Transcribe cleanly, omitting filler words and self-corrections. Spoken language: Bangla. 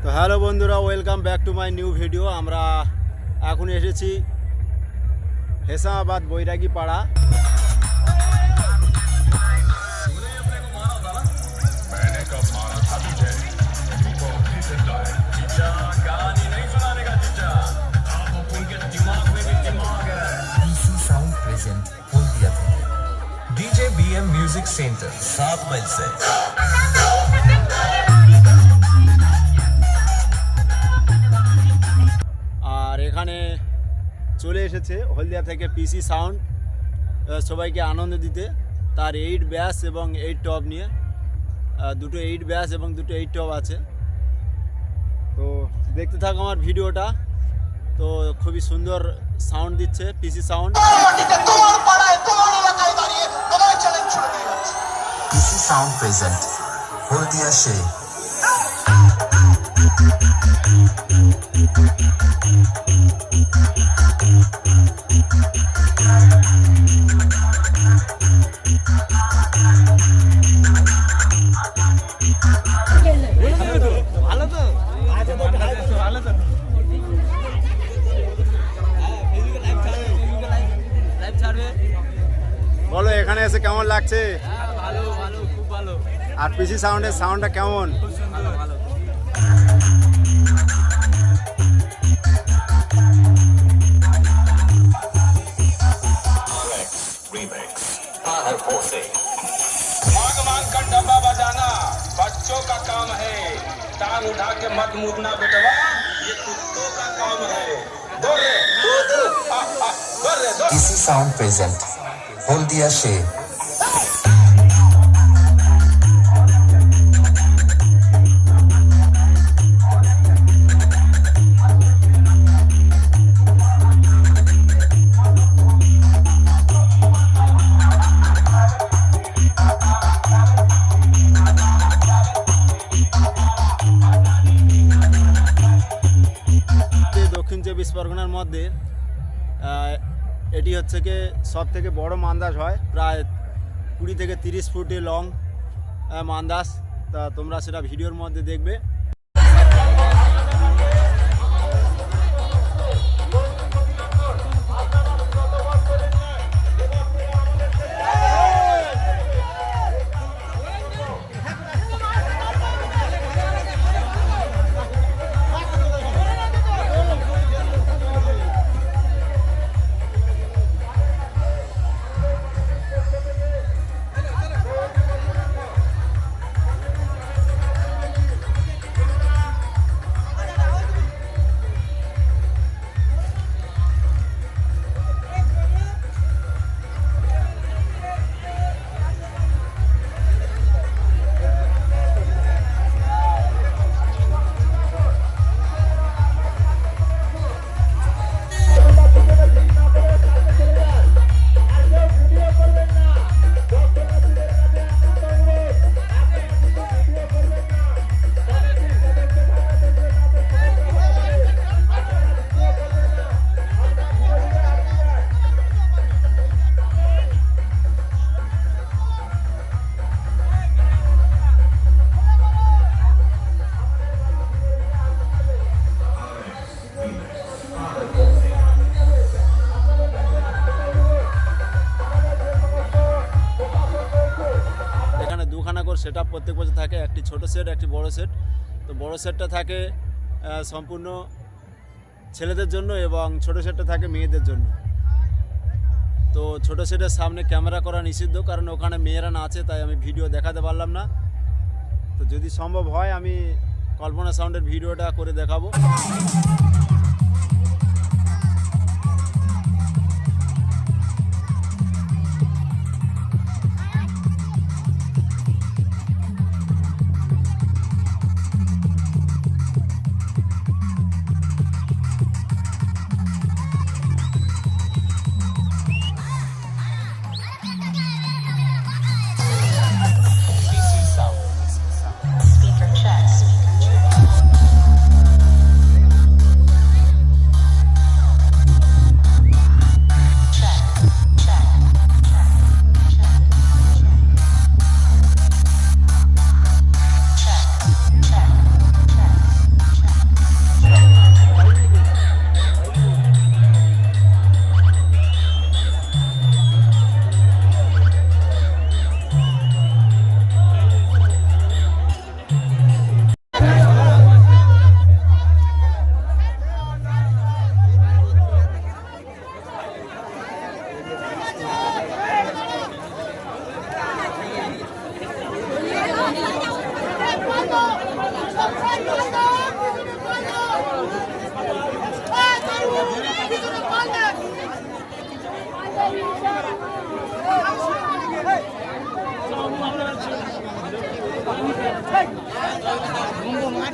তো হ্যালো বন্ধুরা, welcome back to my new video. আমরা এখন এসেছি Hesamabad Bairagi Para. DJ BM music centre 7 mile से। আর এখানে চলে এসেছে হলদিয়া থেকে পিসি সাউন্ড সবাইকে আনন্দ দিতে। তার 8 ব্যাস এবং 8 টপ নিয়ে দুটো 8 ব্যাস এবং দুটো 8 টপ আছে। তো দেখতে থাকো আমার ভিডিওটা। তো খুবই সুন্দর সাউন্ড দিচ্ছে পিসি সাউন্ড। পিসি সাউন্ড প্রেজেন্ট হলদিয়া শে। ভালো তো ভালো তো বলো, এখানে এসে কেমন লাগছে? ভালো ভালো, খুব ভালো। আর পিসি সাউন্ডের সাউন্ডটা কেমন? ভালো ভালো। मांग का डब्बा बजाना बच्चों का काम है, टांग उठा के मत मुड़ना बेटवा, ये कुत्तों का काम है। बोल रे बोल रे। পিসি সাউন্ড প্রেজেন্ট হলদিয়া শে। দক্ষিণ চব্বিশ পরগনার মধ্যে এটি হচ্ছে কি সব থেকে বড় মান্দাস হয়, প্রায় 20 থেকে 30 ফুটে লং মান্দাস। তা তোমরা সেটা ভিডিওর মধ্যে দেখবে। সেটআপ প্রত্যেক বছর থাকে, একটি ছোট সেট একটি বড় সেট। তো বড় সেটটা থাকে সম্পূর্ণ ছেলেদের জন্য এবং ছোট সেটটা থাকে মেয়েদের জন্য। তো ছোট সেটের সামনে ক্যামেরা করা নিষিদ্ধ, কারণ ওখানে মেয়েরা নাচে, তাই আমি ভিডিও দেখাতে পারলাম না। তো যদি সম্ভব হয় আমি কল্পনা সাউন্ডের ভিডিওটা করে দেখাবো। মাঠ